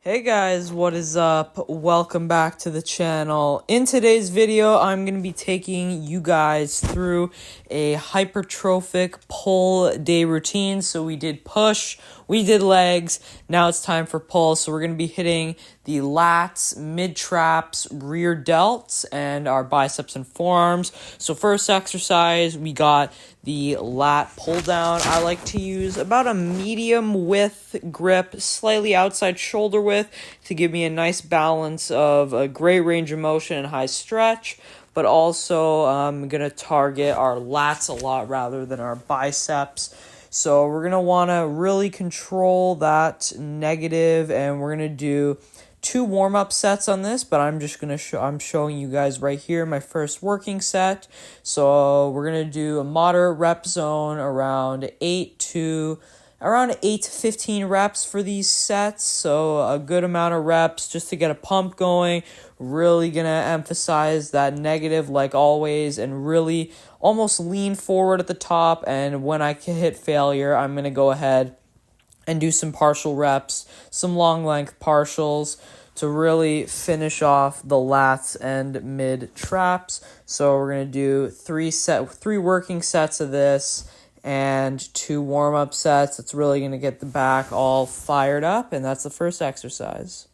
Hey guys, what is up? Welcome back to the channel. In today's video, I'm going to be taking you guys through a hypertrophic pull day routine. So we did push, we did legs, now it's time for pull. So we're going to be hitting the lats, mid traps, rear delts, and our biceps and forearms. So first exercise, we got the lat pull down. I like to use about a medium width grip, slightly outside shoulder width, to give me a nice balance of a great range of motion and high stretch. But also, I'm going to target our lats a lot rather than our biceps. So we're going to want to really control that negative, and we're going to do 2 warm-up sets on this, but I'm just going to I'm showing you guys right here my first working set. So we're going to do a moderate rep zone around 8 to 15 reps for these sets. So a good amount of reps just to get a pump going. Really going to emphasize that negative like always, and really almost lean forward at the top, and when I hit failure, I'm going to go ahead and do some partial reps, some long length partials to really finish off the lats and mid traps. So we're going to do 3 working sets of this and 2 warm-up sets. It's really going to get the back all fired up, and that's the first exercise.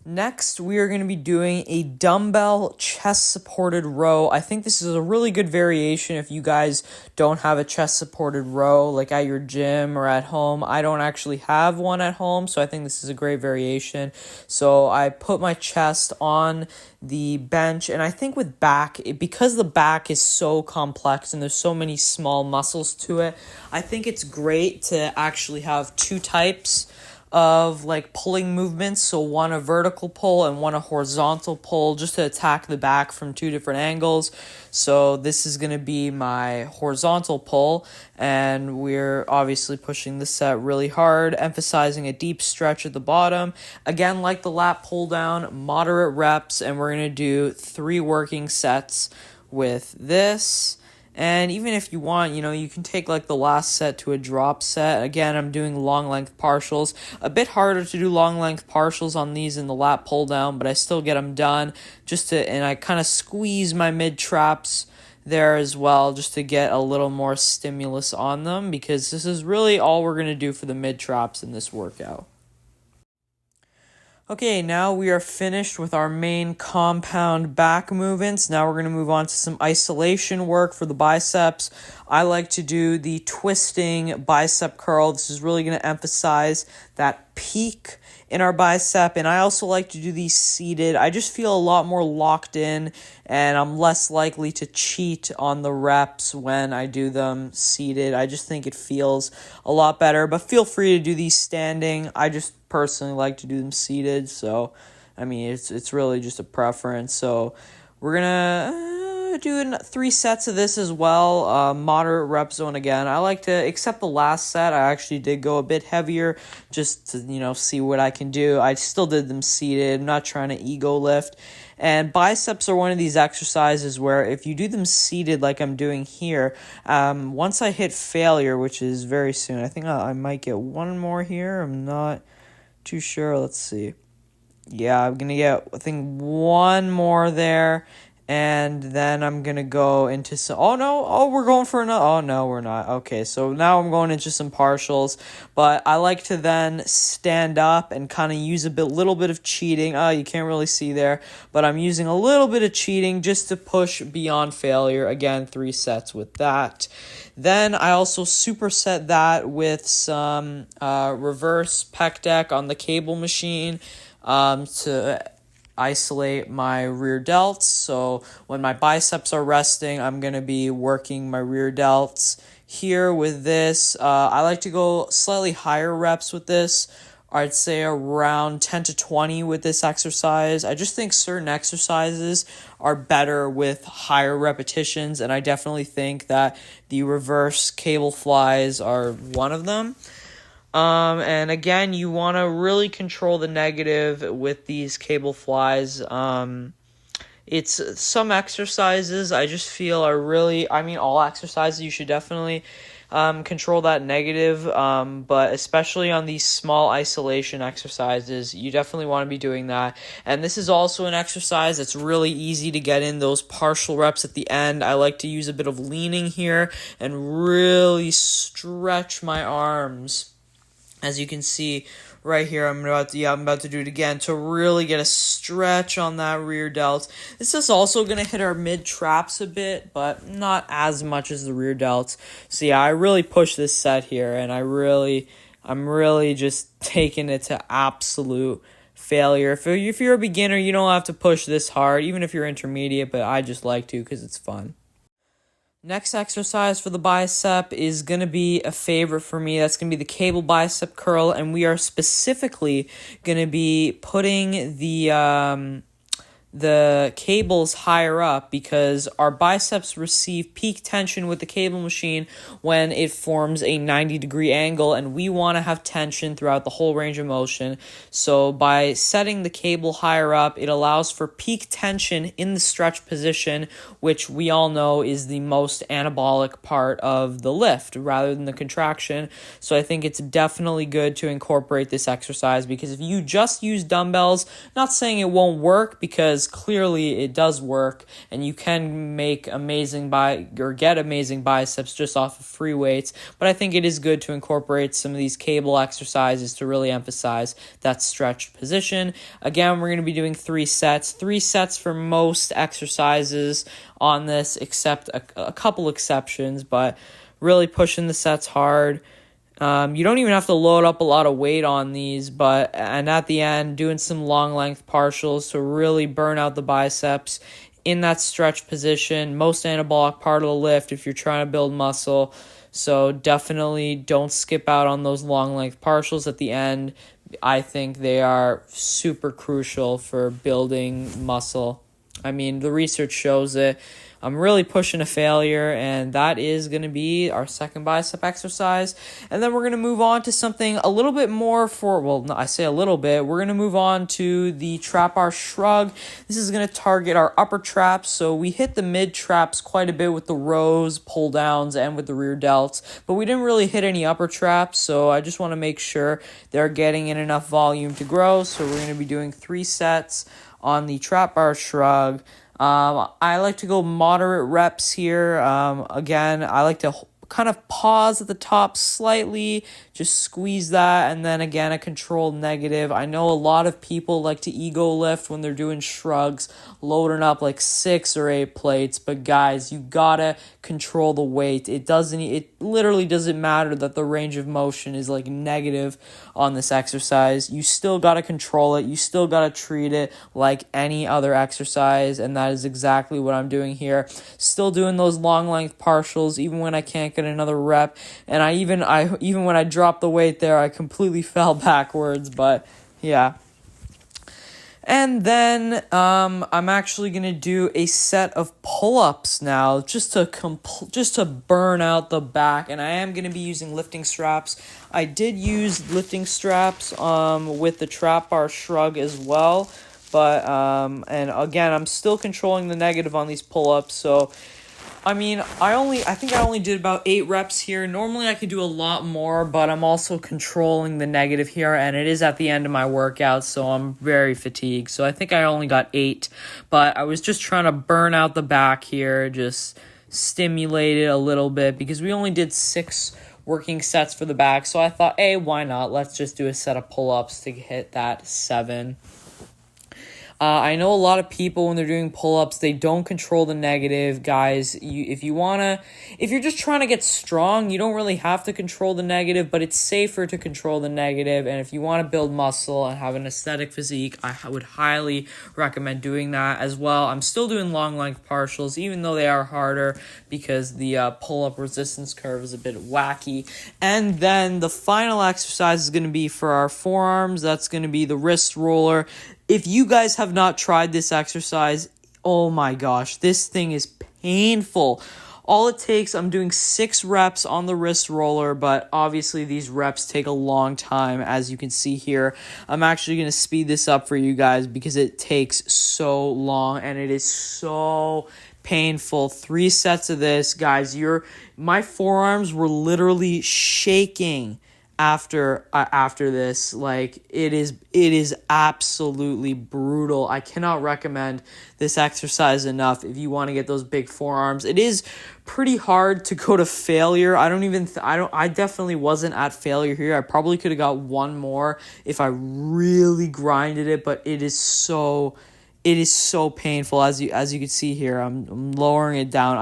Next, we are going to be doing a dumbbell chest-supported row. I think this is a really good variation if you guys don't have a chest-supported row, like at your gym or at home. I don't actually have one at home, so I think this is a great variation. So I put my chest on the bench, and I think with back, because the back is so complex and there's so many small muscles to it, I think it's great to actually have 2 types of like pulling movements, so one a vertical pull and one a horizontal pull, just to attack the back from 2 different angles. So this is going to be my horizontal pull, and we're obviously pushing the set really hard, emphasizing a deep stretch at the bottom. Again, like the lat pull down, moderate reps, and we're going to do 3 working sets with this. And even if you want, you can take like the last set to a drop set. Again, I'm doing long length partials. A bit harder to do long length partials on these in the lat pull down, but I still get them done and I kind of squeeze my mid traps there as well, just to get a little more stimulus on them, because this is really all we're going to do for the mid traps in this workout. Okay, now we are finished with our main compound back movements. Now we're going to move on to some isolation work for the biceps. I like to do the twisting bicep curl. This is really going to emphasize that peak in our bicep, and I also like to do these seated. I just feel a lot more locked in, and I'm less likely to cheat on the reps when I do them seated. I just think it feels a lot better, but feel free to do these standing. I just personally like to do them seated, so I mean it's really just a preference. So we're gonna do 3 sets of this as well, moderate rep zone again. I like to, except the last set, I actually did go a bit heavier just to see what I can do. I still did them seated. I'm not trying to ego lift. And biceps are one of these exercises where if you do them seated like I'm doing here, once I hit failure, which is very soon, I think I might get one more here. I'm not too sure. Let's see. Yeah, I'm going to get, I think, one more there. And then I'm going to go into some... Oh, no. Oh, we're going for another... Oh, no, we're not. Okay, so now I'm going into some partials. But I like to then stand up and kind of use little bit of cheating. Oh, you can't really see there. But I'm using a little bit of cheating just to push beyond failure. Again, 3 sets with that. Then I also superset that with some reverse pec deck on the cable machine to isolate my rear delts. So when my biceps are resting, I'm going to be working my rear delts here with this. I like to go slightly higher reps with this. I'd say around 10 to 20 with this exercise. I just think certain exercises are better with higher repetitions, and I definitely think that the reverse cable flies are one of them. And again, you want to really control the negative with these cable flies. It's some exercises I just feel are really, all exercises you should definitely control that negative, but especially on these small isolation exercises, you definitely want to be doing that. And this is also an exercise that's really easy to get in those partial reps at the end. I like to use a bit of leaning here and really stretch my arms. As you can see right here, I'm about to do it again to really get a stretch on that rear delts. This is also going to hit our mid traps a bit, but not as much as the rear delts. So yeah, I really push this set here, and I'm really just taking it to absolute failure. If you're a beginner, you don't have to push this hard, even if you're intermediate, but I just like to because it's fun. Next exercise for the bicep is going to be a favorite for me. That's going to be the cable bicep curl, and we are specifically going to be putting the cables higher up because our biceps receive peak tension with the cable machine when it forms a 90-degree angle, and we want to have tension throughout the whole range of motion. So by setting the cable higher up, it allows for peak tension in the stretch position, which we all know is the most anabolic part of the lift rather than the contraction. So I think it's definitely good to incorporate this exercise, because if you just use dumbbells, not saying it won't work, because clearly it does work, and you can make get amazing biceps just off of free weights, but I think it is good to incorporate some of these cable exercises to really emphasize that stretched position. Again, we're going to be doing 3 sets for most exercises on this, except a couple exceptions, but really pushing the sets hard. You don't even have to load up a lot of weight on these, and at the end, doing some long length partials to really burn out the biceps in that stretch position, most anabolic part of the lift if you're trying to build muscle. So definitely don't skip out on those long length partials at the end. I think they are super crucial for building muscle. I mean, the research shows it. I'm really pushing a failure, and that is going to be our second bicep exercise. And then we're going to move on to something a little bit more I say a little bit. We're going to move on to the trap bar shrug. This is going to target our upper traps. So we hit the mid traps quite a bit with the rows, pull downs, and with the rear delts, but we didn't really hit any upper traps. So I just want to make sure they're getting in enough volume to grow. So we're going to be doing 3 sets on the trap bar shrug. I like to go moderate reps here. Again, I like to kind of pause at the top slightly, just squeeze that, and then again a controlled negative. I know a lot of people like to ego lift when they're doing shrugs, loading up like 6 or 8 plates, but guys, you gotta control the weight. It literally doesn't matter that the range of motion is like negative on this exercise. You still gotta control it. You still gotta treat it like any other exercise, and that is exactly what I'm doing here. Still doing those long length partials even when I can't get another rep, and I even when I dropped the weight there, I completely fell backwards, but yeah. And then I'm actually going to do a set of pull-ups now just to burn out the back, and I am going to be using lifting straps. I did use lifting straps with the trap bar shrug as well, but and again, I'm still controlling the negative on these pull-ups, so I mean, I think I only did about 8 reps here. Normally I could do a lot more, but I'm also controlling the negative here, and it is at the end of my workout, so I'm very fatigued. So I think I only got 8, but I was just trying to burn out the back here, just stimulate it a little bit, because we only did 6 working sets for the back. So I thought, hey, why not? Let's just do a set of pull-ups to hit that 7. I know a lot of people, when they're doing pull-ups, they don't control the negative. Guys, if you're just trying to get strong, you don't really have to control the negative, but it's safer to control the negative. And if you want to build muscle and have an aesthetic physique, I would highly recommend doing that as well. I'm still doing long length partials, even though they are harder, because the pull-up resistance curve is a bit wacky. And then the final exercise is going to be for our forearms. That's going to be the wrist roller. If you guys have not tried this exercise, oh my gosh, this thing is painful. All it takes, I'm doing 6 reps on the wrist roller, but obviously these reps take a long time, as you can see here. I'm actually going to speed this up for you guys because it takes so long and it is so painful. 3 sets of this, guys. My forearms were literally shaking after this. Like, it is absolutely brutal. I cannot recommend this exercise enough if you want to get those big forearms. It is pretty hard to go to failure. I definitely wasn't at failure here. I probably could have got one more if I really grinded it, but it is so painful. As you can see here, I'm lowering it down.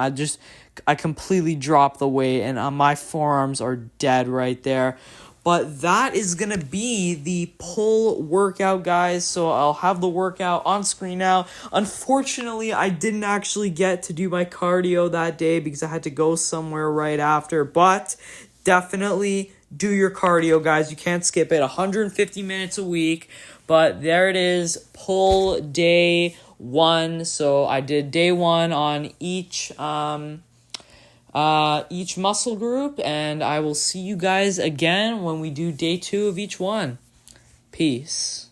I completely dropped the weight, and my forearms are dead right there. But that is going to be the pull workout, guys. So I'll have the workout on screen now. Unfortunately, I didn't actually get to do my cardio that day because I had to go somewhere right after. But definitely do your cardio, guys. You can't skip it. 150 minutes a week. But there it is, pull day 1. So I did day 1 on each muscle group, and I will see you guys again when we do day 2 of each one. Peace.